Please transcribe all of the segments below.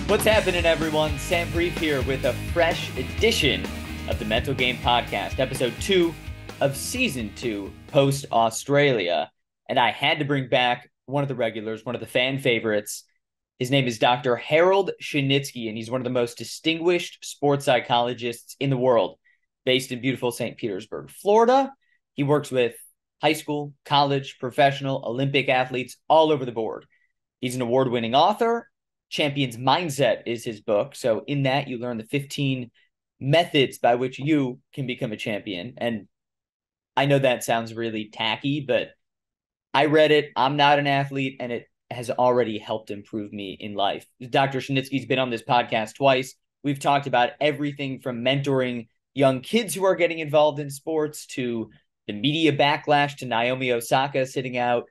What's happening, everyone? Sam Brief here with a fresh edition of the Mental Game Podcast, episode 2 of season 2, post-Australia. And I had to bring back one of the regulars, one of the fan favorites. His name is Dr. Harold Shinitzky, and he's one of the most distinguished sports psychologists in the world, based in beautiful St. Petersburg, Florida. He works with high school, college, professional, Olympic athletes all over the board. He's an award-winning author. Champion's Mindset is his book. So in that, you learn the 15 methods by which you can become a champion. And I know that sounds really tacky, but I read it. I'm not an athlete, and it has already helped improve me in life. Dr. Shinitzky's been on this podcast twice. We've talked about everything from mentoring young kids who are getting involved in sports to the media backlash to Naomi Osaka sitting out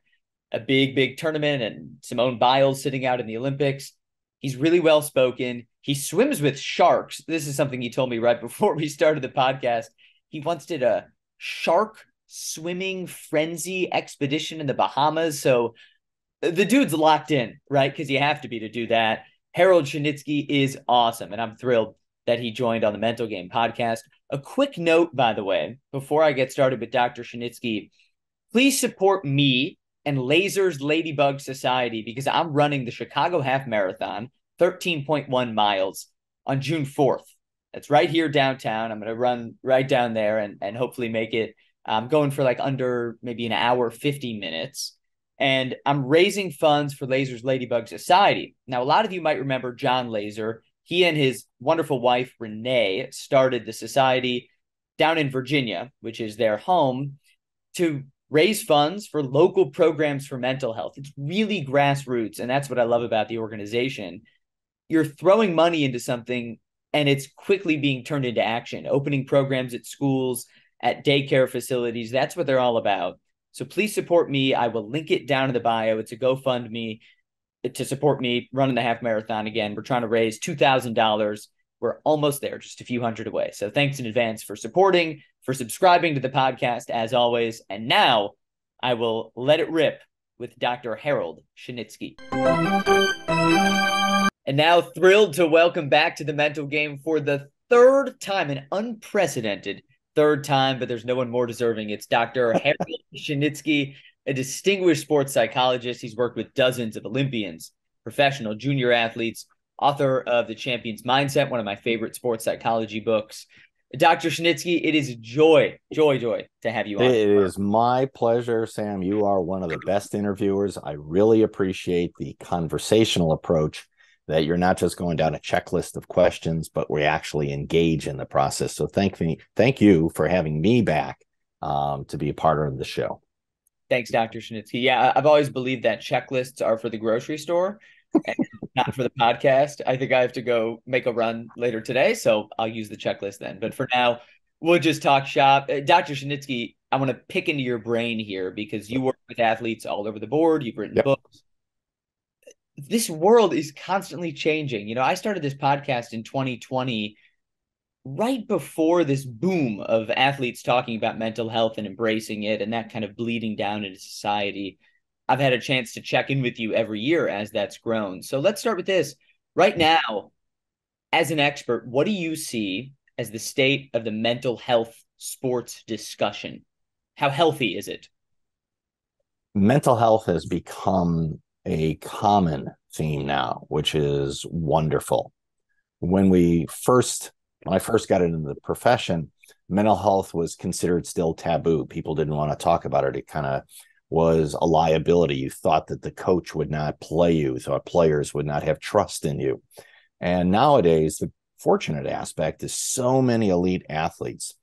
a big tournament and Simone Biles sitting out in the Olympics. He's really well-spoken. He swims with sharks. This is something he told me right before we started the podcast. He once did a shark swimming frenzy expedition in the Bahamas. So the dude's locked in, right? Because you have to be to do that. Harold Shinitzky is awesome, and I'm thrilled that he joined on the Mental Game podcast. A quick note, by the way, before I get started with Dr. Shinitzky, please support me and Lasers Ladybug Society, because I'm running the Chicago Half Marathon, 13.1 miles, on June 4th. That's right here downtown. I'm going to run right down there and hopefully make it. I'm going for like under maybe an hour, 50 minutes. And I'm raising funds for Lasers Ladybug Society. Now, a lot of you might remember John Laser. He and his wonderful wife, Renee, started the society down in Virginia, which is their home, to raise funds for local programs for mental health. It's really grassroots, and that's what I love about the organization. You're throwing money into something, and it's quickly being turned into action, opening programs at schools, at daycare facilities. That's what they're all about. So please support me. I will link it down in the bio. It's a GoFundMe to support me running the half marathon again. We're trying to raise $2,000. We're almost there, just a few hundred away. So thanks in advance for supporting, for subscribing to the podcast, as always. And now I will let it rip with Dr. Harold Shinitzky. And now thrilled to welcome back to the Mental Game for the third time, an unprecedented third time, but there's no one more deserving. It's Dr. Harold Shinitzky, a distinguished sports psychologist. He's worked with dozens of Olympians, professional junior athletes, author of The Champion's Mindset, one of my favorite sports psychology books. Dr. Shinitzky, it is a joy to have you on. It is my pleasure, Sam. You are one of the best interviewers. I really appreciate the conversational approach, that you're not just going down a checklist of questions, but we actually engage in the process. So thank you for having me back to be a part of the show. Thanks, Dr. Shinitzky. Yeah, I've always believed that checklists are for the grocery store and not for the podcast. I think I have to go make a run later today, so I'll use the checklist then. But for now, we'll just talk shop. Dr. Shinitzky, I want to pick into your brain here because you work with athletes all over the board. You've written books. This world is constantly changing. You know, I started this podcast in 2020, right before this boom of athletes talking about mental health and embracing it, and that kind of bleeding down into society. I've had a chance to check in with you every year as that's grown. So let's start with this. Right now, as an expert, what do you see as the state of the mental health sports discussion? How healthy is it? Mental health has become a common theme now, which is wonderful. When I first got into the profession, mental health was considered still taboo. People didn't want to talk about it. It kind of was a liability. You thought that the coach would not play you, thought players would not have trust in you. And nowadays, the fortunate aspect is so many elite athletes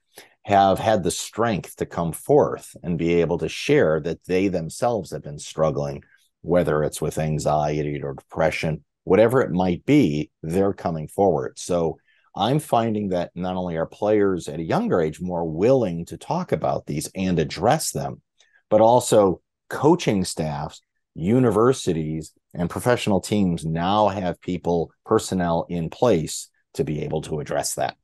have had the strength to come forth and be able to share that they themselves have been struggling, whether it's with anxiety or depression, whatever it might be, they're coming forward. So I'm finding that not only are players at a younger age more willing to talk about these and address them, but also coaching staffs, universities, and professional teams now have personnel in place to be able to address that.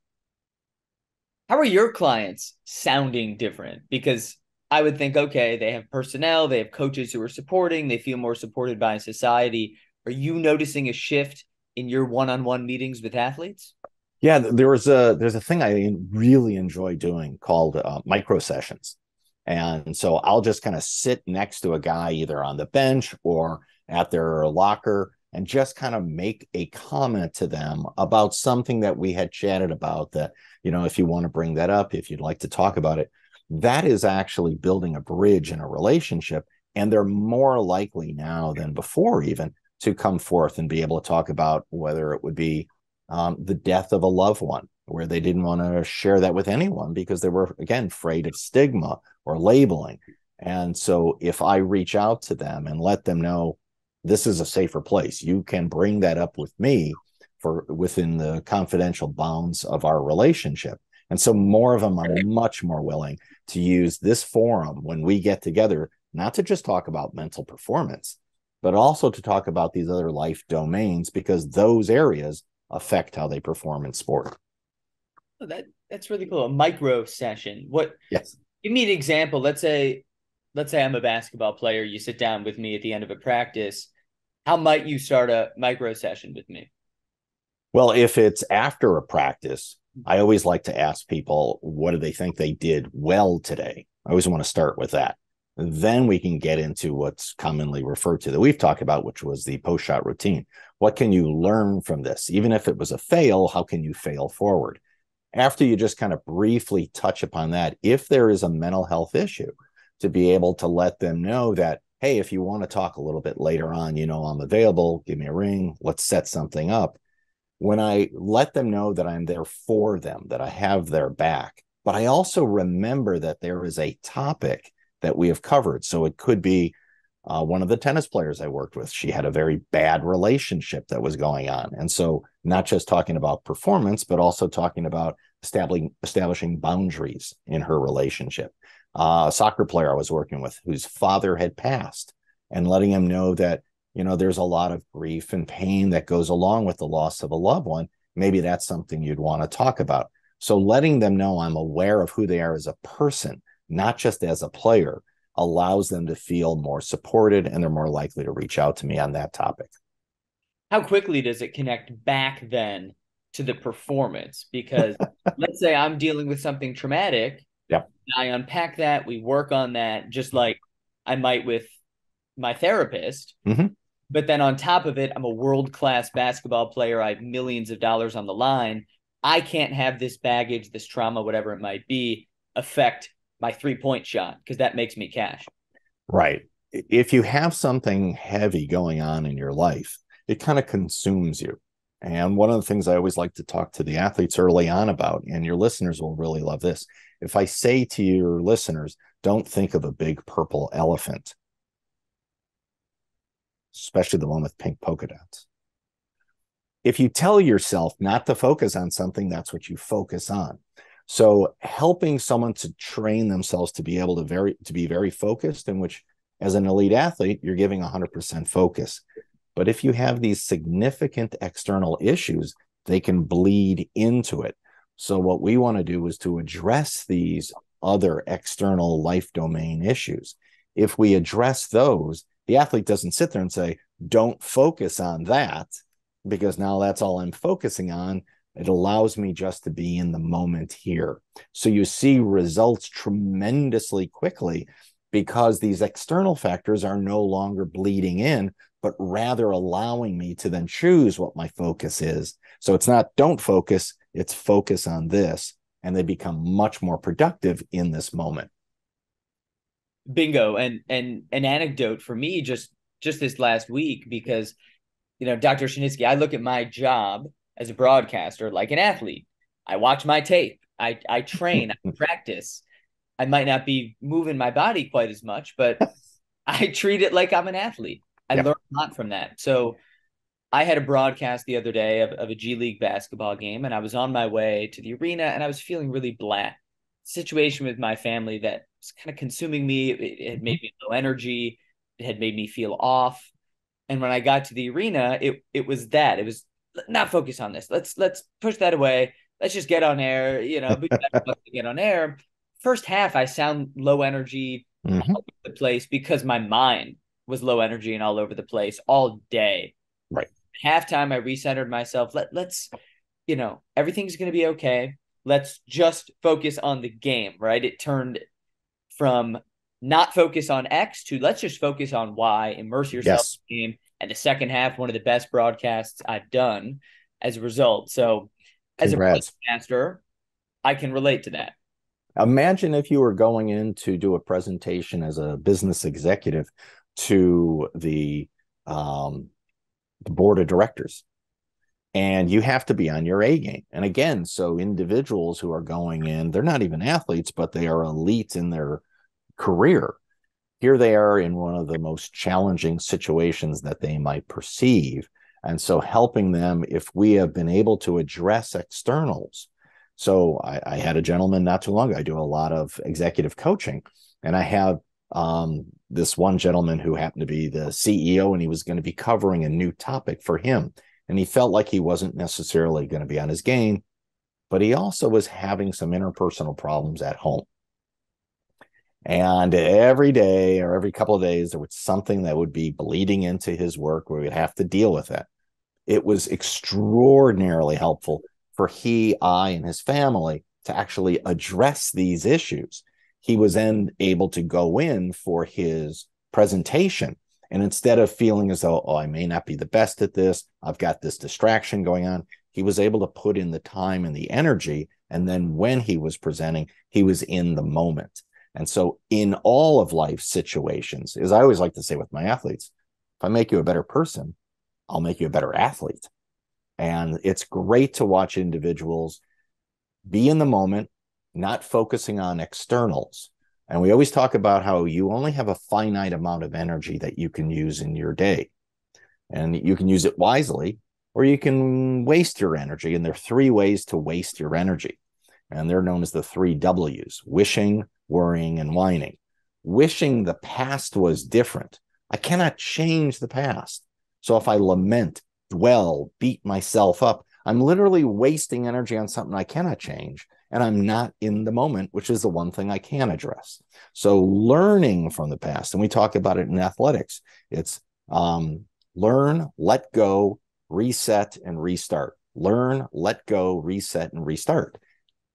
How are your clients sounding different? Because I would think, okay, they have personnel, they have coaches who are supporting, they feel more supported by society. Are you noticing a shift in your one-on-one meetings with athletes? Yeah, there's a thing I really enjoy doing called micro sessions. And so I'll just kind of sit next to a guy either on the bench or at their locker and just kind of make a comment to them about something that we had chatted about that, if you want to bring that up, if you'd like to talk about it, that is actually building a bridge in a relationship. And they're more likely now than before even to come forth and be able to talk about whether it would be the death of a loved one, where they didn't want to share that with anyone because they were, again, afraid of stigma or labeling. And so if I reach out to them and let them know this is a safer place, you can bring that up with me for within the confidential bounds of our relationship. And so more of them are much more willing to use this forum when we get together, not to just talk about mental performance, but also to talk about these other life domains, because those areas affect how they perform in sport. Oh, that's really cool. A micro session. What? Yes. Give me an example. Let's say I'm a basketball player. You sit down with me at the end of a practice. How might you start a micro session with me? Well, if it's after a practice, I always like to ask people, what do they think they did well today? I always want to start with that. Then we can get into what's commonly referred to that we've talked about, which was the post-shot routine. What can you learn from this? Even if it was a fail, how can you fail forward? After you just kind of briefly touch upon that, if there is a mental health issue, to be able to let them know that, hey, if you want to talk a little bit later on, I'm available, give me a ring, let's set something up. When I let them know that I'm there for them, that I have their back, but I also remember that there is a topic that we have covered. So it could be one of the tennis players I worked with. She had a very bad relationship that was going on. And so not just talking about performance, but also talking about establishing boundaries in her relationship. A soccer player I was working with whose father had passed, and letting him know that, there's a lot of grief and pain that goes along with the loss of a loved one. Maybe that's something you'd want to talk about. So letting them know I'm aware of who they are as a person, not just as a player, allows them to feel more supported, and they're more likely to reach out to me on that topic. How quickly does it connect back then to the performance? Because let's say I'm dealing with something traumatic. Yep. I unpack that, we work on that, just like I might with my therapist. Mm-hmm. But then on top of it, I'm a world-class basketball player. I have millions of dollars on the line. I can't have this baggage, this trauma, whatever it might be, affect my three-point shot, because that makes me cash. Right. If you have something heavy going on in your life, it kind of consumes you. And one of the things I always like to talk to the athletes early on about, and your listeners will really love this. If I say to your listeners, don't think of a big purple elephant, especially the one with pink polka dots. If you tell yourself not to focus on something, that's what you focus on. So helping someone to train themselves to be able to be very focused, in which as an elite athlete, you're giving 100% focus. But if you have these significant external issues, they can bleed into it. So what we want to do is to address these other external life domain issues. If we address those, the athlete doesn't sit there and say, don't focus on that, because now that's all I'm focusing on. It allows me just to be in the moment here. So you see results tremendously quickly, because these external factors are no longer bleeding in, but rather allowing me to then choose what my focus is. So it's not don't focus, it's focus on this. And they become much more productive in this moment. Bingo. And an anecdote for me just this last week, because, Dr. Shinitzky, I look at my job as a broadcaster like an athlete. I watch my tape. I train, I practice. I might not be moving my body quite as much, but I treat it like I'm an athlete. I learned a lot from that. So I had a broadcast the other day of a G League basketball game, and I was on my way to the arena, and I was feeling really blah. Situation with my family that was kind of consuming me. It had made me low energy. It had made me feel off. And when I got to the arena, it was that. It was not focus on this. Let's push that away. Let's just get on air, get on air. First half, I sound low energy, all over the place, because my mind was low energy and all over the place all day. Right. halftime, I recentered myself. Let's, everything's going to be okay. Let's just focus on the game, right? It turned from not focus on X to let's just focus on Y, immerse yourself Yes. in the game. And the second half, one of the best broadcasts I've done as a result. So as a Congrats. broadcaster, I can relate to that. Imagine if you were going in to do a presentation as a business executive to the board of directors, and you have to be on your A game. And again, so individuals who are going in, they're not even athletes, but they are elite in their career. Here they are in one of the most challenging situations that they might perceive. And so helping them, if we have been able to address externals. So I had a gentleman not too long ago. I do a lot of executive coaching, and I have this one gentleman who happened to be the CEO, and he was going to be covering a new topic for him. And he felt like he wasn't necessarily going to be on his game, but he also was having some interpersonal problems at home. And every day or every couple of days, there was something that would be bleeding into his work where we'd have to deal with it. It was extraordinarily helpful for I, and his family to actually address these issues. He was then able to go in for his presentation. And instead of feeling as though, I may not be the best at this, I've got this distraction going on, he was able to put in the time and the energy. And then when he was presenting, he was in the moment. And so in all of life situations, as I always like to say with my athletes, if I make you a better person, I'll make you a better athlete. And it's great to watch individuals be in the moment, not focusing on externals. And we always talk about how you only have a finite amount of energy that you can use in your day. And you can use it wisely, or you can waste your energy. And there are 3 ways to waste your energy. And they're known as the 3 W's: wishing, worrying, and whining. Wishing the past was different. I cannot change the past. So if I lament, dwell, beat myself up, I'm literally wasting energy on something I cannot change. And I'm not in the moment, which is the one thing I can address. So learning from the past, and we talk about it in athletics, it's learn, let go, reset, and restart. Learn, let go, reset, and restart.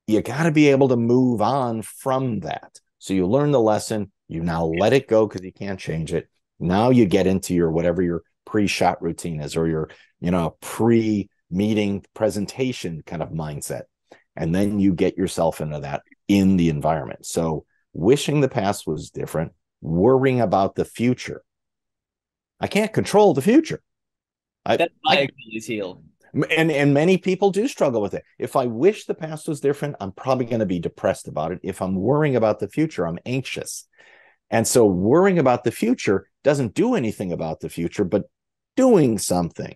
You got to be able to move on from that. So you learn the lesson, you now let it go because you can't change it. Now you get into your whatever your pre-shot routine is, or your pre-meeting presentation kind of mindset. And then you get yourself into that in the environment. So wishing the past was different, worrying about the future. I can't control the future. That's my Achilles heel. And many people do struggle with it. If I wish the past was different, I'm probably going to be depressed about it. If I'm worrying about the future, I'm anxious. And so worrying about the future doesn't do anything about the future, but doing something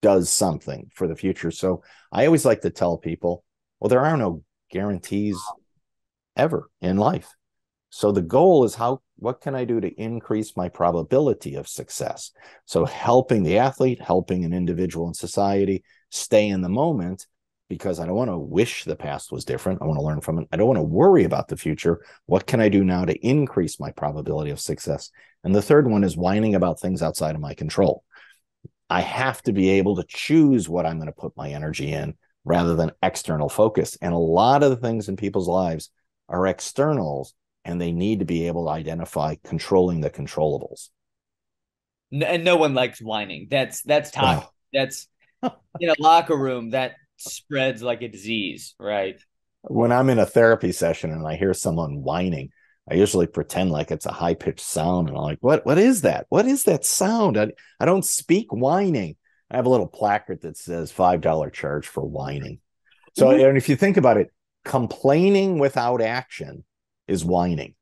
does something for the future. So I always like to tell people, well, there are no guarantees ever in life. So the goal is what can I do to increase my probability of success? So helping the athlete, helping an individual in society stay in the moment, because I don't want to wish the past was different. I want to learn from it. I don't want to worry about the future. What can I do now to increase my probability of success? And the third one is whining about things outside of my control. I have to be able to choose what I'm going to put my energy in rather than external focus. And a lot of the things in people's lives are externals, and they need to be able to identify controlling the controllables. And no one likes whining. That's toxic. Wow. That's in a locker room that spreads like a disease, right? When I'm in a therapy session and I hear someone whining, I usually pretend like it's a high-pitched sound, and I'm like, what is that? What is that sound? I don't speak whining. I have a little placard that says $5 charge for whining. So, and if you think about it, complaining without action is whining.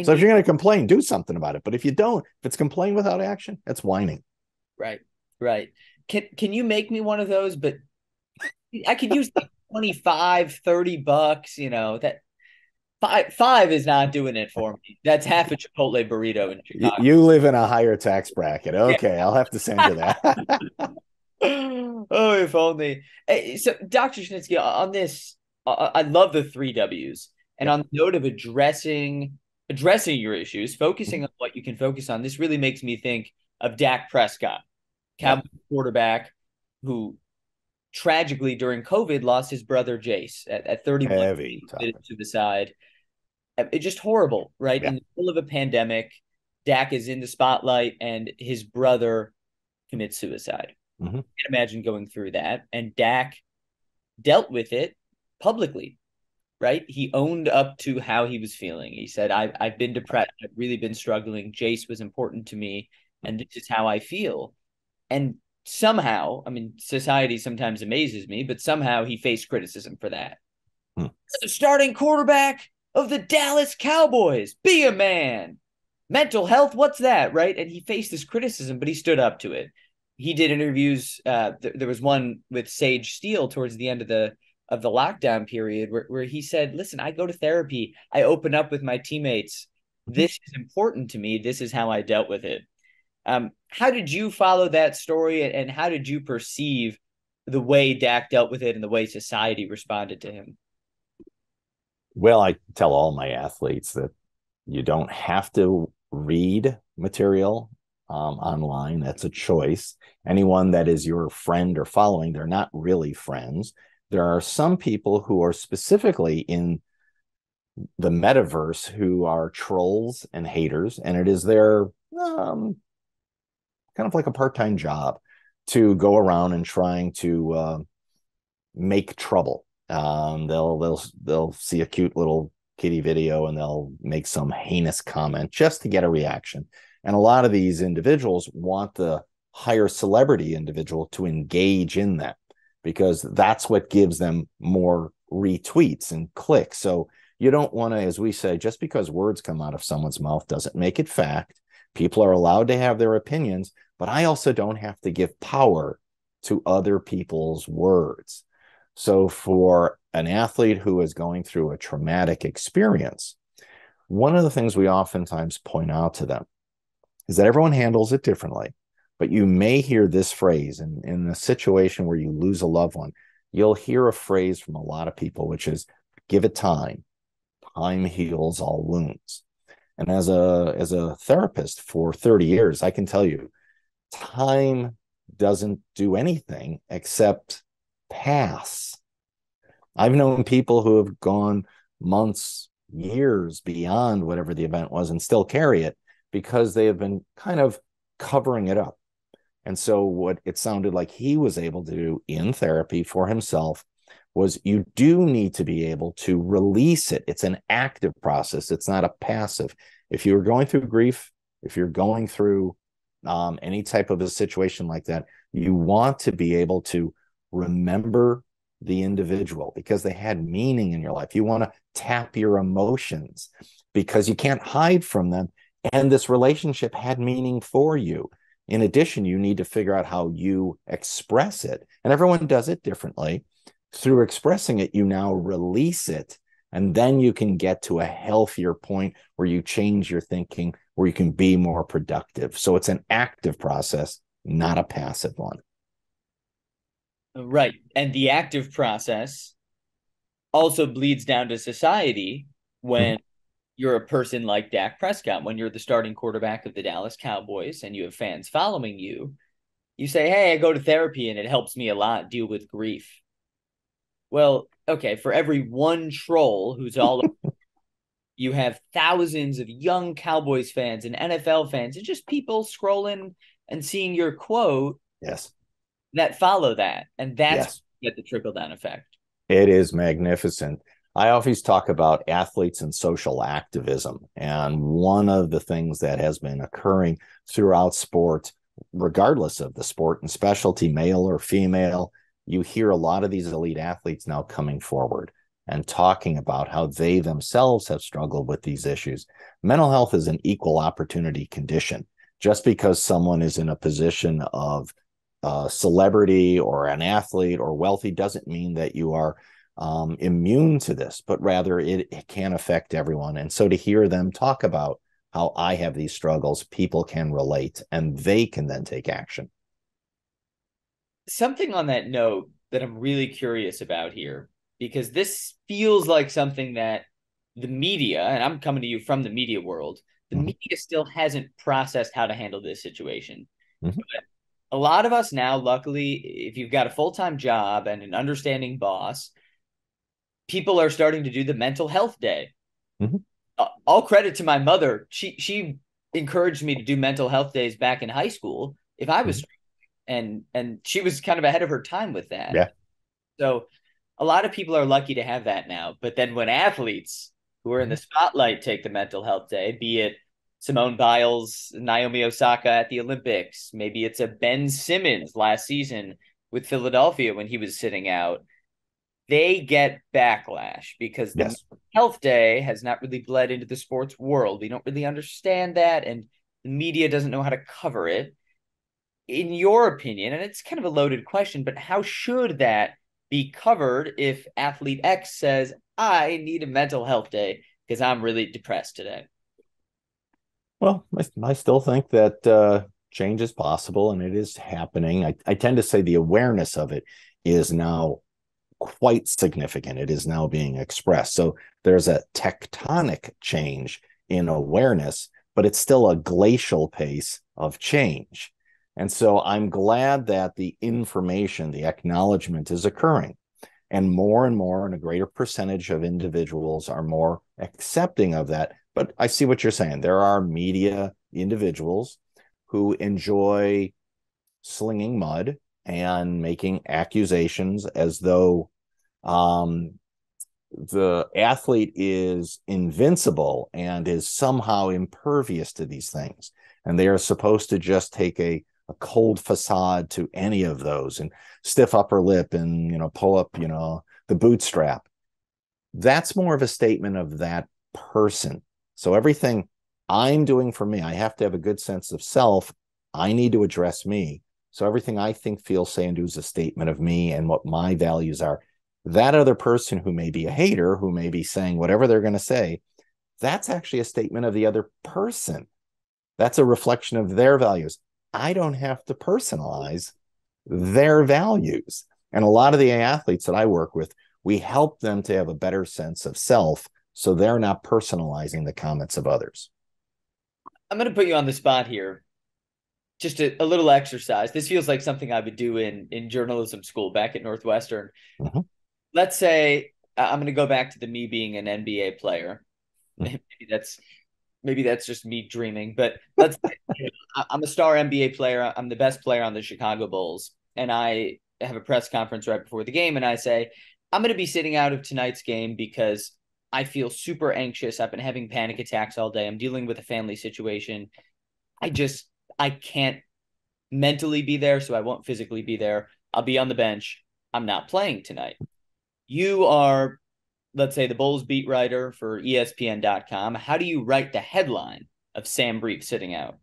So if you're going to complain, do something about it. But if you don't, if it's complain without action, that's whining. Right. Can you make me one of those? But I could use like $25, $30, that five is not doing it for me. That's half a Chipotle burrito in Chicago. You live in a higher tax bracket. Okay, yeah. I'll have to send you that. Oh, if only. Hey, so Dr. Shinitzky, on this, I love the 3 W's. And on the note of addressing your issues, focusing on what you can focus on, this really makes me think of Dak Prescott. Yep. Cowboys quarterback who tragically during COVID lost his brother Jace at 31, Heavy committed topic. suicide. It's just horrible, right? Yeah. In the middle of a pandemic, Dak is in the spotlight and his brother commits suicide. Hmm. I can imagine going through that. And Dak dealt with it publicly, right? He owned up to how he was feeling. He said, I've been depressed. I've really been struggling. Jace was important to me, and this is how I feel. And somehow, I mean, society sometimes amazes me, but somehow he faced criticism for that. Hmm. The starting quarterback of the Dallas Cowboys. Be a man. Mental health, what's that, right? And he faced this criticism, but he stood up to it. He did interviews. There was one with Sage Steele towards the end of the lockdown period where he said, "Listen, I go to therapy. I open up with my teammates. Mhm. This is important to me. This is how I dealt with it." How did you follow that story, and how did you perceive the way Dak dealt with it and the way society responded to him? Well, I tell all my athletes that you don't have to read material online. That's a choice. Anyone that is your friend or following, they're not really friends. There are some people who are specifically in the metaverse who are trolls and haters, and it is their kind of like a part-time job to go around and trying to make trouble. They'll see a cute little kitty video and they'll make some heinous comment just to get a reaction. And a lot of these individuals want the higher celebrity individual to engage in that because that's what gives them more retweets and clicks. So you don't want to, as we say, just because words come out of someone's mouth doesn't make it fact. People are allowed to have their opinions, but I also don't have to give power to other people's words. So, for an athlete who is going through a traumatic experience, one of the things we oftentimes point out to them is that everyone handles it differently. But you may hear this phrase in a situation where you lose a loved one, you'll hear a phrase from a lot of people, which is give it time. Time heals all wounds. And as a therapist for 30 years, I can tell you, time doesn't do anything except pass. I've known people who have gone months, years beyond whatever the event was and still carry it because they have been kind of covering it up. And so, what it sounded like he was able to do in therapy for himself was you do need to be able to release it. It's an active process, it's not a passive. If you're going through grief, if you're going through any type of a situation like that, you want to be able to remember the individual because they had meaning in your life. You want to tap your emotions because you can't hide from them. And this relationship had meaning for you. In addition, you need to figure out how you express it. And everyone does it differently. Through expressing it, you now release it. And then you can get to a healthier point where you change your thinking, where you can be more productive. So it's an active process, not a passive one. Right. And the active process also bleeds down to society Mhm. when you're a person like Dak Prescott, when you're the starting quarterback of the Dallas Cowboys and you have fans following you. You say, "Hey, I go to therapy and it helps me a lot deal with grief." Well, okay, for every one troll who's all, you have thousands of young Cowboys fans and NFL fans and just people scrolling and seeing your quote Yes. that follow that. And that's Yes. get the trickle down effect. It is magnificent. I always talk about athletes and social activism. And one of the things that has been occurring throughout sport, regardless of the sport and specialty, male or female, you hear a lot of these elite athletes now coming forward and talking about how they themselves have struggled with these issues. Mental health is an equal opportunity condition. Just because someone is in a position of celebrity or an athlete or wealthy doesn't mean that you are immune to this, but rather it can affect everyone. And so to hear them talk about how I have these struggles, people can relate and they can then take action. Something on that note that I'm really curious about here, because this feels like something that the media, and I'm coming to you from the media world, the Mm-hmm. media still hasn't processed how to handle this situation. Mm-hmm. a lot of us now, luckily, if you've got a full-time job and an understanding boss, people are starting to do the mental health day. Mm-hmm. All credit to my mother. She encouraged me to do mental health days back in high school if I was, and she was kind of ahead of her time with that. Yeah. So a lot of people are lucky to have that now. But then when athletes who are in the spotlight take the mental health day, be it Simone Biles, Naomi Osaka at the Olympics, maybe it's a Ben Simmons last season with Philadelphia when he was sitting out, they get backlash because the Yes. health day has not really bled into the sports world. We don't really understand that, and the media doesn't know how to cover it. In your opinion, and it's kind of a loaded question, but how should that be covered if athlete X says, I need a mental health day because I'm really depressed today? Well, I still think that change is possible and it is happening. I tend to say the awareness of it is now quite significant. It is now being expressed. So there's a tectonic change in awareness, but it's still a glacial pace of change. And so I'm glad that the information, the acknowledgement is occurring. And more, and a greater percentage of individuals are more accepting of that. But I see what you're saying. There are media individuals who enjoy slinging mud and making accusations as though the athlete is invincible and is somehow impervious to these things. And they are supposed to just take a cold facade to any of those and stiff upper lip and, pull up, the bootstrap. That's more of a statement of that person. So everything I'm doing for me, I have to have a good sense of self. I need to address me. So everything I think, feel, say, and do is a statement of me and what my values are. That other person who may be a hater, who may be saying whatever they're going to say, that's actually a statement of the other person. That's a reflection of their values. I don't have to personalize their values. And a lot of the athletes that I work with, we help them to have a better sense of self so they're not personalizing the comments of others. I'm going to put you on the spot here. Just a little exercise. This feels like something I would do in journalism school back at Northwestern. Mm-hmm. Let's say I'm going to go back to the me being an NBA player. Mm-hmm. Maybe that's just me dreaming, but I'm a star NBA player. I'm the best player on the Chicago Bulls, and I have a press conference right before the game, and I say I'm going to be sitting out of tonight's game because I feel super anxious. I've been having panic attacks all day. I'm dealing with a family situation. I can't mentally be there, so I won't physically be there. I'll be on the bench. I'm not playing tonight. You are, let's say, the Bulls beat writer for ESPN.com. How do you write the headline of Sam Brief sitting out?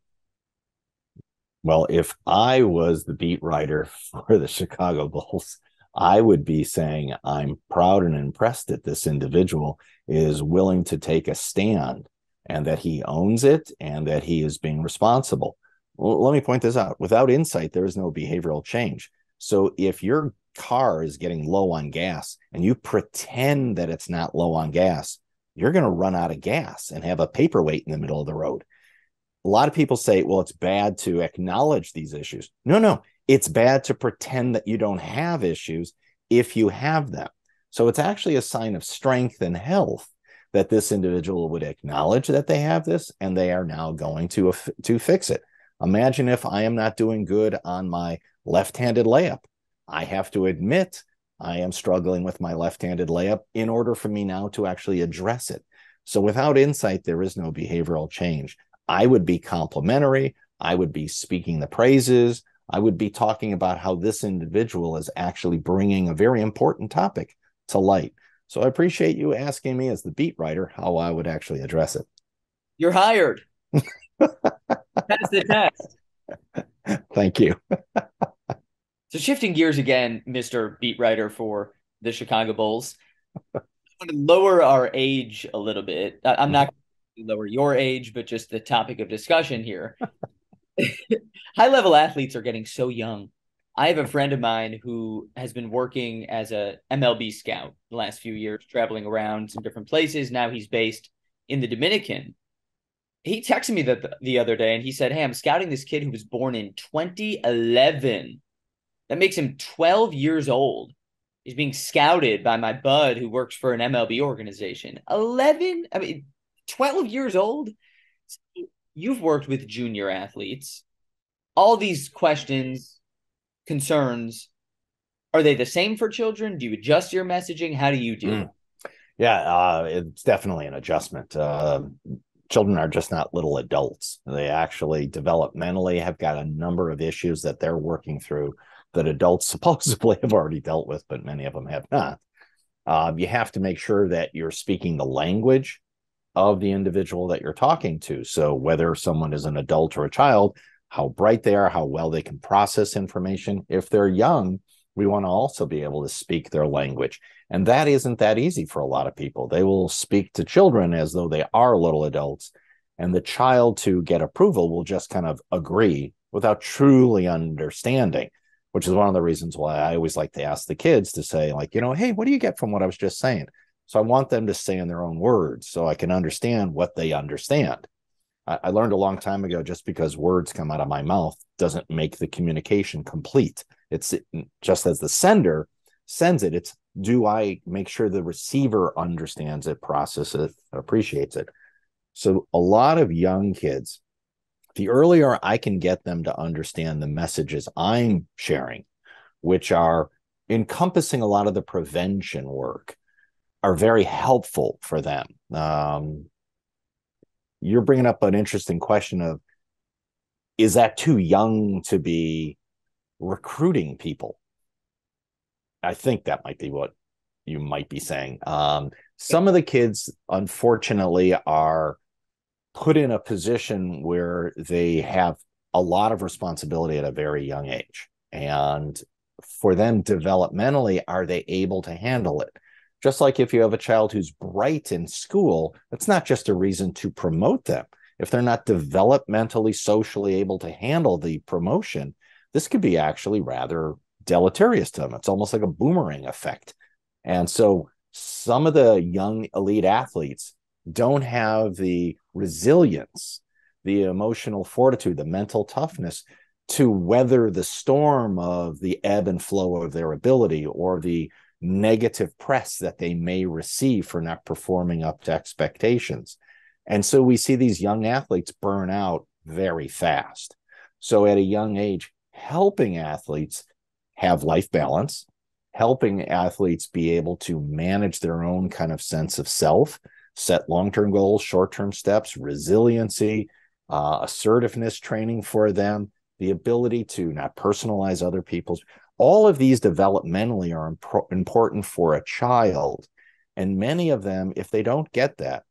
Well, if I was the beat writer for the Chicago Bulls, I would be saying, I'm proud and impressed that this individual is willing to take a stand and that he owns it and that he is being responsible. Well, let me point this out. Without insight, there is no behavioral change. So if your car is getting low on gas and you pretend that it's not low on gas, you're going to run out of gas and have a paperweight in the middle of the road. A lot of people say, well, it's bad to acknowledge these issues. No, it's bad to pretend that you don't have issues if you have them. So it's actually a sign of strength and health that this individual would acknowledge that they have this and they are now going to fix it. Imagine if I am not doing good on my left-handed layup. I have to admit I am struggling with my left-handed layup in order for me now to actually address it. So without insight, there is no behavioral change. I would be complimentary. I would be speaking the praises. I would be talking about how this individual is actually bringing a very important topic to light. So I appreciate you asking me as the beat writer how I would actually address it. You're hired. That's the test. Thank you. So shifting gears again, Mr. Beat Writer for the Chicago Bulls, I want to lower our age a little bit. I'm not going to lower your age, but just the topic of discussion here. High-level athletes are getting so young. I have a friend of mine who has been working as a MLB scout the last few years, traveling around some different places. Now he's based in the Dominican. he texted me the other day and he said, "Hey, I'm scouting this kid who was born in 2011. That makes him 12 years old. He's being scouted by my bud who works for an MLB organization. 11? I mean, 12 years old? You've worked with junior athletes. All these questions, concerns, are they the same for children? Do you adjust your messaging? How do you deal with it? Yeah, it's definitely an adjustment. Children are just not little adults. They actually developmentally have got a number of issues that they're working through that adults supposedly have already dealt with, but many of them have not. You have to make sure that you're speaking the language of the individual that you're talking to. So whether someone is an adult or a child, how bright they are, how well they can process information. If they're young, we want to also be able to speak their language. And that isn't that easy for a lot of people. They will speak to children as though they are little adults. And the child, to get approval, will just kind of agree without truly understanding, which is one of the reasons why I always like to ask the kids to say, like, hey, what do you get from what I was just saying? So I want them to say in their own words so I can understand what they understand. I learned a long time ago, just because words come out of my mouth doesn't make the communication complete. It's just as the sender sends it, it's, do I make sure the receiver understands it, processes it, appreciates it? So a lot of young kids, the earlier I can get them to understand the messages I'm sharing, which are encompassing a lot of the prevention work, are very helpful for them. You're bringing up an interesting question of, is that too young to be recruiting people? I think that might be what you might be saying. Some of the kids, unfortunately, are put in a position where they have a lot of responsibility at a very young age. And for them, developmentally, are they able to handle it? Just like if you have a child who's bright in school, it's not just a reason to promote them. If they're not developmentally, socially able to handle the promotion, this could be actually rather deleterious to them. It's almost like a boomerang effect. And so some of the young elite athletes don't have the resilience, the emotional fortitude, the mental toughness to weather the storm of the ebb and flow of their ability, or the negative press that they may receive for not performing up to expectations. And so we see these young athletes burn out very fast. So at a young age, helping athletes have life balance, helping athletes be able to manage their own kind of sense of self, set long-term goals, short-term steps, resiliency, assertiveness training for them, the ability to not personalize other people's. All of these developmentally are important for a child. And many of them, if they don't get that,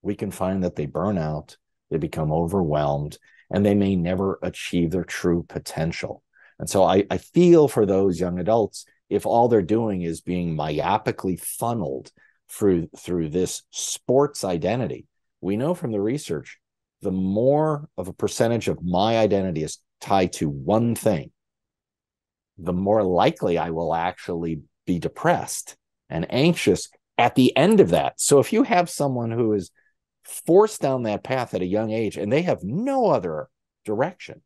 we can find that they burn out, they become overwhelmed, and they may never achieve their true potential. And so I feel for those young adults, if all they're doing is being myopically funneled through this sports identity. We know from the research, the more of a percentage of my identity is tied to one thing, the more likely I will actually be depressed and anxious at the end of that. So if you have someone who is forced down that path at a young age and they have no other direction,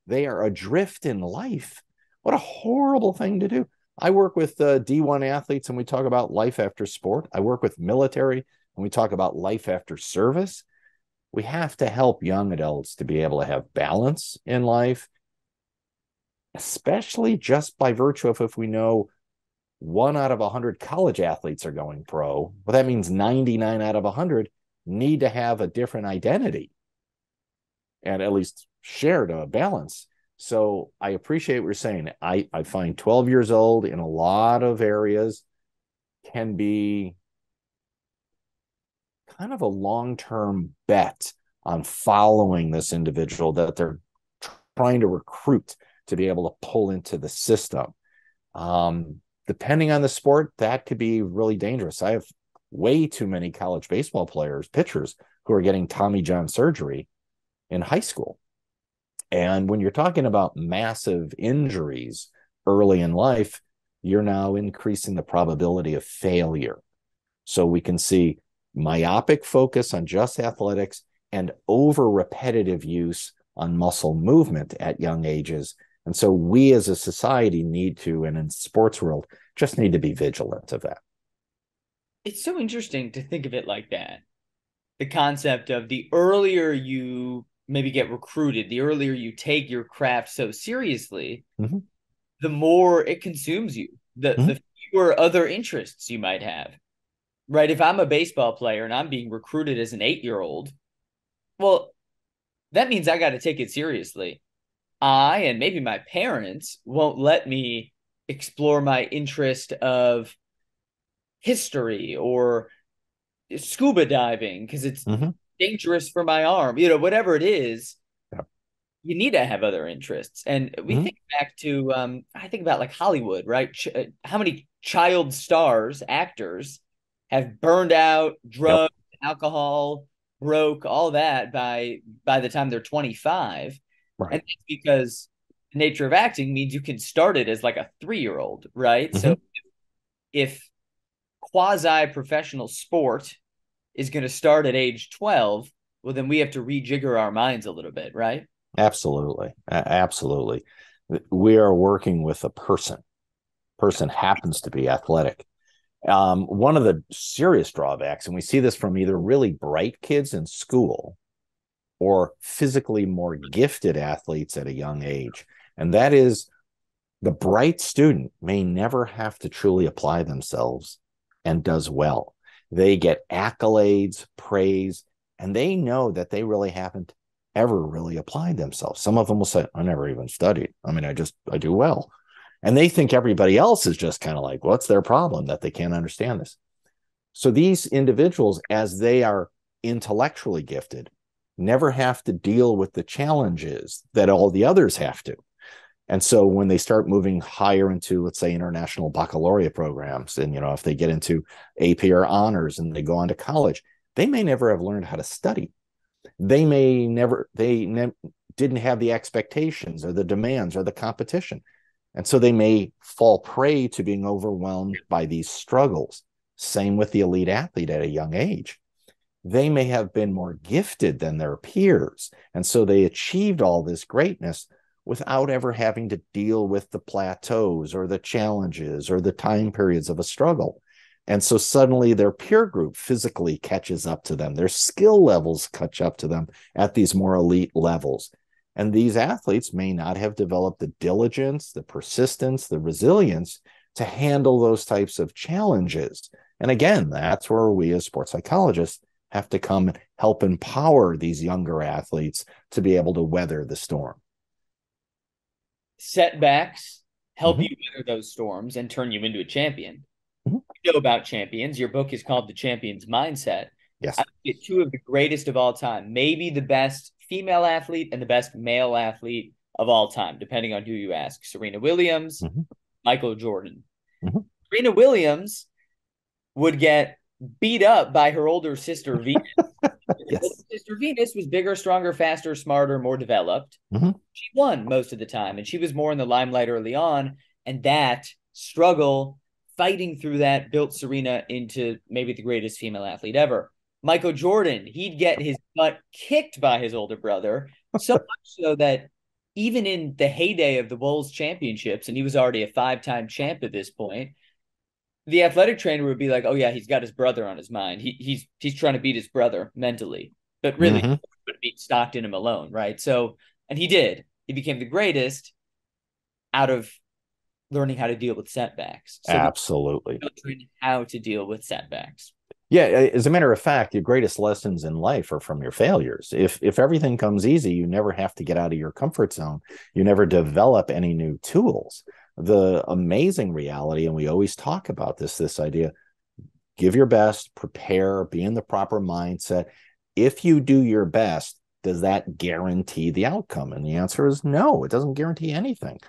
they are adrift in life. What a horrible thing to do. I work with D1 athletes and we talk about life after sport. I work with military and we talk about life after service. We have to help young adults to be able to have balance in life, especially just by virtue of, if we know 1 out of 100 college athletes are going pro, well, that means 99 out of 100 need to have a different identity and at least shared a balance. So I appreciate what you're saying. I find 12 years old in a lot of areas can be kind of a long-term bet on following this individual that they're trying to recruit to be able to pull into the system. Depending on the sport, that could be really dangerous. I have way too many college baseball players, pitchers, who are getting Tommy John surgery in high school. And when you're talking about massive injuries early in life, you're now increasing the probability of failure. So we can see myopic focus on just athletics and over repetitive use on muscle movement at young ages. And so we as a society need to, and in sports world, just need to be vigilant of that. It's so interesting to think of it like that. The concept of the earlier you maybe get recruited, the earlier you take your craft so seriously, the more it consumes you, the fewer other interests you might have. Right? If I'm a baseball player and I'm being recruited as an 8-year-old, well, that means I got to take it seriously. I and maybe my parents won't let me explore my interest of history or scuba diving because it's dangerous for my arm, whatever it is. You need to have other interests. And we think back to, I think about like Hollywood, right? How many child stars, actors have burned out, drugs, alcohol, broke, all that by the time they're 25. Right. And it's because the nature of acting means you can start it as like a 3-year-old, right? So if quasi-professional sport is going to start at age 12, well, then we have to rejigger our minds a little bit, right? Absolutely. Absolutely. We are working with a person. Person happens to be athletic. One of the serious drawbacks, and we see this from either really bright kids in school or physically more gifted athletes at a young age, and that is the bright student may never have to truly apply themselves and does well. They get accolades, praise, and they know that they really haven't ever really applied themselves. Some of them will say, I never even studied. I mean, I do well. And they think everybody else is just kind of like, what's their problem that they can't understand this? So these individuals, as they are intellectually gifted, never have to deal with the challenges that all the others have to. And so when they start moving higher into, let's say, international baccalaureate programs, and, if they get into AP or honors and they go on to college, they may never have learned how to study. They didn't have the expectations or the demands or the competition. And so they may fall prey to being overwhelmed by these struggles. Same with the elite athlete at a young age. They may have been more gifted than their peers. And so they achieved all this greatness without ever having to deal with the plateaus or the challenges or the time periods of a struggle. And so suddenly their peer group physically catches up to them. Their skill levels catch up to them at these more elite levels. And these athletes may not have developed the diligence, the persistence, the resilience to handle those types of challenges. And again, that's where we as sports psychologists have to come and help empower these younger athletes to be able to weather the storm. Setbacks help you weather those storms and turn you into a champion. You know about champions. Your book is called The Champion's Mindset. Yes. I get two of the greatest of all time, maybe the best female athlete and the best male athlete of all time, depending on who you ask. Serena Williams, Michael Jordan. Serena Williams would get beat up by her older sister, Venus. Yes. Older sister Venus was bigger, stronger, faster, smarter, more developed. She won most of the time, and she was more in the limelight early on. And that struggle, fighting through that, built Serena into maybe the greatest female athlete ever. Michael Jordan, he'd get his butt kicked by his older brother, so much so that even in the heyday of the Bulls championships, and he was already a 5-time champ at this point, the athletic trainer would be like, oh yeah, he's got his brother on his mind. He's trying to beat his brother mentally, but really he would beat Stockton and Malone, right? So, and he did. He became the greatest out of learning how to deal with setbacks. So absolutely. How to deal with setbacks. Yeah, as a matter of fact, your greatest lessons in life are from your failures. If everything comes easy, you never have to get out of your comfort zone. You never develop any new tools. The amazing reality, and we always talk about this idea, give your best, prepare, be in the proper mindset. If you do your best, does that guarantee the outcome? And the answer is no, it doesn't guarantee anything.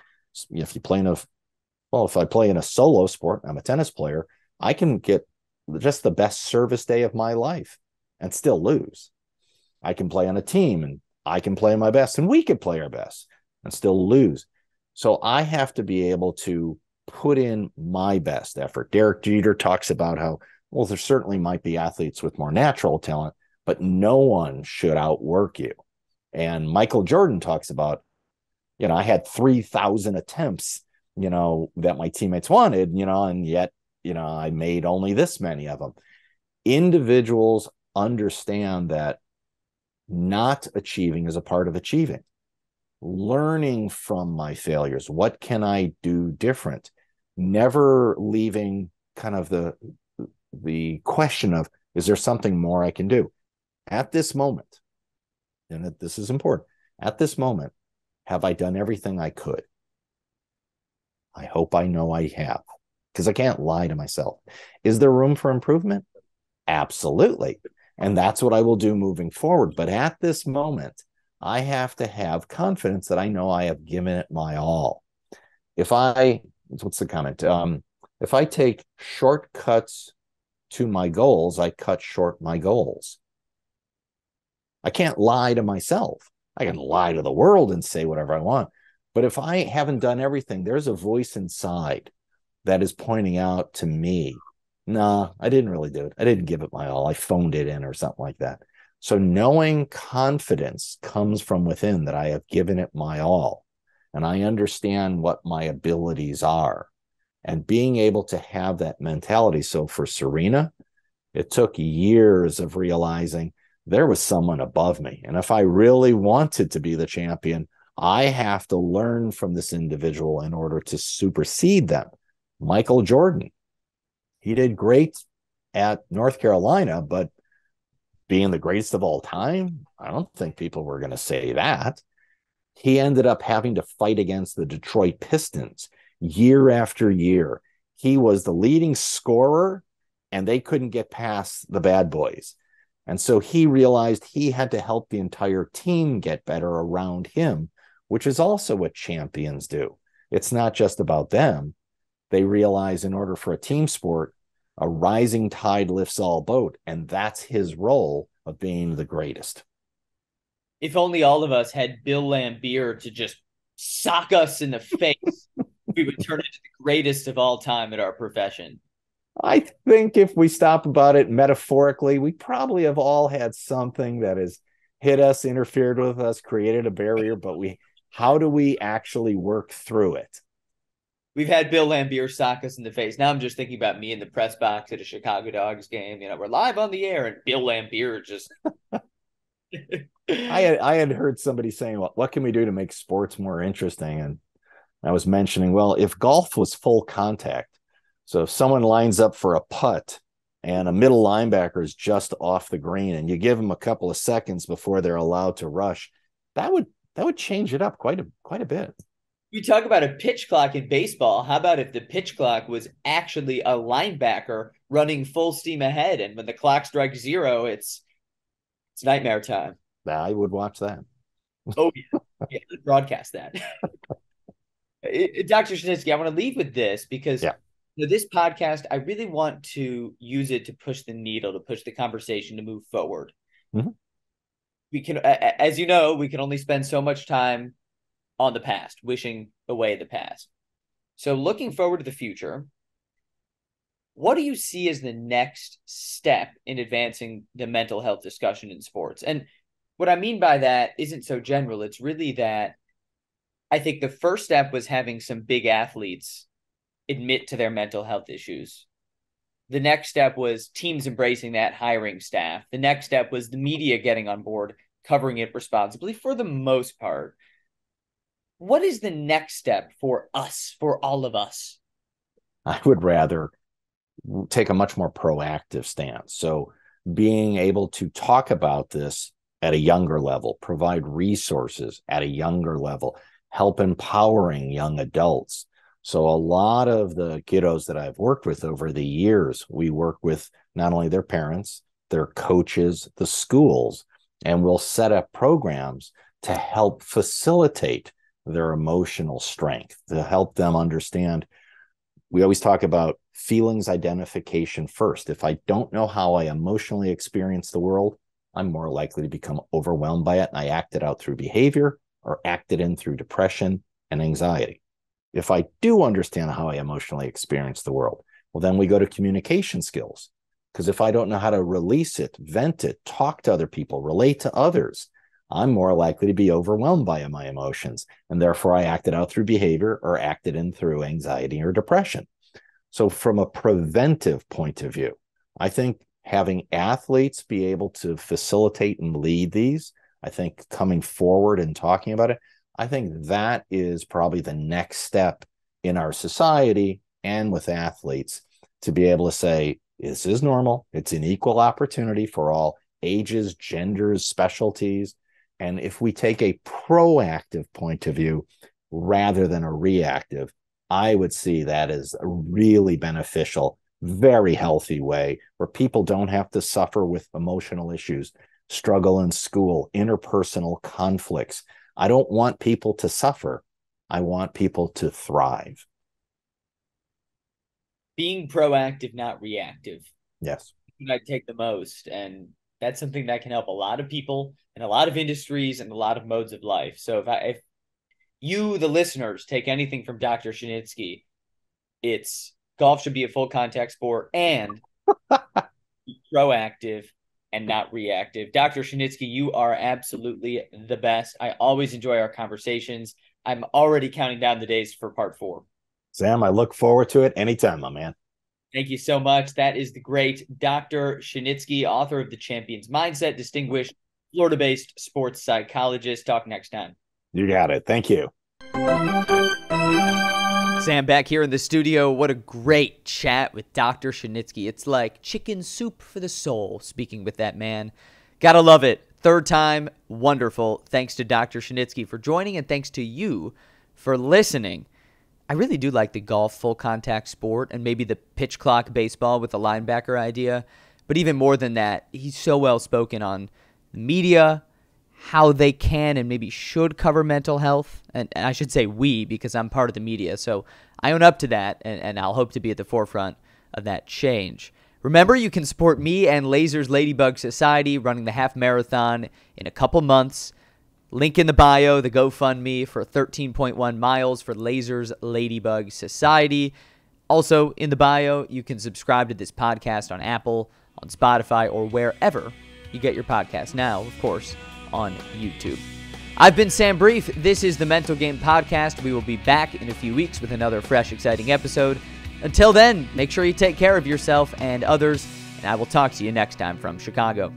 If you play if I play in a solo sport, I'm a tennis player, I can get just the best service day of my life and still lose. I can play on a team and I can play my best and we could play our best and still lose. So I have to be able to put in my best effort. Derek Jeter talks about how Well, there certainly might be athletes with more natural talent, but no one should outwork you. And Michael Jordan talks about, I had 3,000 attempts, that my teammates wanted, and yet, I made only this many of them. Individuals understand that not achieving is a part of achieving. Learning from my failures. What can I do different? Never leaving kind of the question of, is there something more I can do? At this moment, and this is important, at this moment, have I done everything I could? I hope I know I have, because I can't lie to myself. Is there room for improvement? Absolutely. And that's what I will do moving forward. But at this moment, I have to have confidence that I know I have given it my all. What's the comment? If I take shortcuts to my goals, I cut short my goals. I can't lie to myself. I can lie to the world and say whatever I want. But if I haven't done everything, there's a voice inside that is pointing out to me, nah, I didn't really do it. I didn't give it my all. I phoned it in or something like that. So knowing confidence comes from within, that I have given it my all and I understand what my abilities are, and being able to have that mentality. So for Serena, it took years of realizing there was someone above me. And if I really wanted to be the champion, I have to learn from this individual in order to supersede them. Michael Jordan, he did great at North Carolina, but being the greatest of all time, I don't think people were going to say that. He ended up having to fight against the Detroit Pistons year after year. He was the leading scorer, and they couldn't get past the bad boys. And so he realized he had to help the entire team get better around him, which is also what champions do. It's not just about them. They realize in order for a team sport, a rising tide lifts all boat, and that's his role of being the greatest. If only all of us had Bill Laimbeer to just sock us in the face, we would turn into the greatest of all time at our profession. I think if we stop about it metaphorically, we probably have all had something that has hit us, interfered with us, created a barrier, but how do we actually work through it? We've had Bill Laimbeer sock us in the face. Now I'm just thinking about me in the press box at a Chicago Dogs game. We're live on the air, and Bill Laimbeer just. I had heard somebody saying, well, what can we do to make sports more interesting? And I was mentioning, well, if golf was full contact, so if someone lines up for a putt and a middle linebacker is just off the green and you give them a couple of seconds before they're allowed to rush, that would change it up quite a bit. You talk about a pitch clock in baseball. How about if the pitch clock was actually a linebacker running full steam ahead, and when the clock strikes zero, it's nightmare time. I would watch that. Oh, yeah, broadcast that. Dr. Shinitzky, I want to leave with this because this podcast, I really want to use it to push the needle, to push the conversation to move forward. Mm-hmm. We can, as you know, we can only spend so much time on the past, wishing away the past. So looking forward to the future, what do you see as the next step in advancing the mental health discussion in sports? And what I mean by that isn't so general. It's really that I think the first step was having some big athletes admit to their mental health issues. The next step was teams embracing that, hiring staff. The next step was the media getting on board, covering it responsibly for the most part. What is the next step for us, for all of us? I would rather take a much more proactive stance. So being able to talk about this at a younger level, provide resources at a younger level, help empowering young adults. So a lot of the kiddos that I've worked with over the years, we work with not only their parents, their coaches, the schools, and we'll set up programs to help facilitate their emotional strength, to help them understand. We always talk about feelings identification first. If I don't know how I emotionally experience the world, I'm more likely to become overwhelmed by it, and I act it out through behavior or act it in through depression and anxiety. If I do understand how I emotionally experience the world, well, then we go to communication skills. Because if I don't know how to release it, vent it, talk to other people, relate to others, I'm more likely to be overwhelmed by my emotions. And therefore, I act it out through behavior or act it in through anxiety or depression. So from a preventive point of view, I think having athletes be able to facilitate and lead these, I think coming forward and talking about it, I think that is probably the next step in our society and with athletes to be able to say, this is normal. It's an equal opportunity for all ages, genders, specialties. And if we take a proactive point of view rather than a reactive, I would see that as a really beneficial, very healthy way where people don't have to suffer with emotional issues, struggle in school, interpersonal conflicts. I don't want people to suffer. I want people to thrive. Being proactive, not reactive. Yes. I take the most. And that's something that can help a lot of people in a lot of industries and a lot of modes of life. So if you, the listeners, take anything from Dr. Shinitzky, it's golf should be a full contact sport and be proactive and not reactive. Dr. Shinitzky, you are absolutely the best. I always enjoy our conversations. I'm already counting down the days for part 4. Sam, I look forward to it anytime, my man. Thank you so much. That is the great Dr. Shinitzky, author of The Champion's Mindset, distinguished Florida-based sports psychologist. Talk next time. You got it. Thank you. Sam back here in the studio. What a great chat with Dr. Shinitzky. It's like chicken soup for the soul, speaking with that man. Gotta love it. Third time, wonderful. Thanks to Dr. Shinitzky for joining, and thanks to you for listening. I really do like the golf full contact sport and maybe the pitch clock baseball with the linebacker idea. But even more than that, he's so well spoken on the media, how they can and maybe should cover mental health. And I should say we, because I'm part of the media. So I own up to that, and I'll hope to be at the forefront of that change. Remember, you can support me and Lasers Ladybug Society running the half marathon in a couple months. Link in the bio, the GoFundMe for 13.1 miles for Lasers Ladybug Society. Also in the bio, you can subscribe to this podcast on Apple, on Spotify, or wherever you get your podcast. Now, of course, on YouTube. I've been Sam Brief. This is the Mental Game Podcast. We will be back in a few weeks with another fresh, exciting episode. Until then, make sure you take care of yourself and others, and I will talk to you next time from Chicago.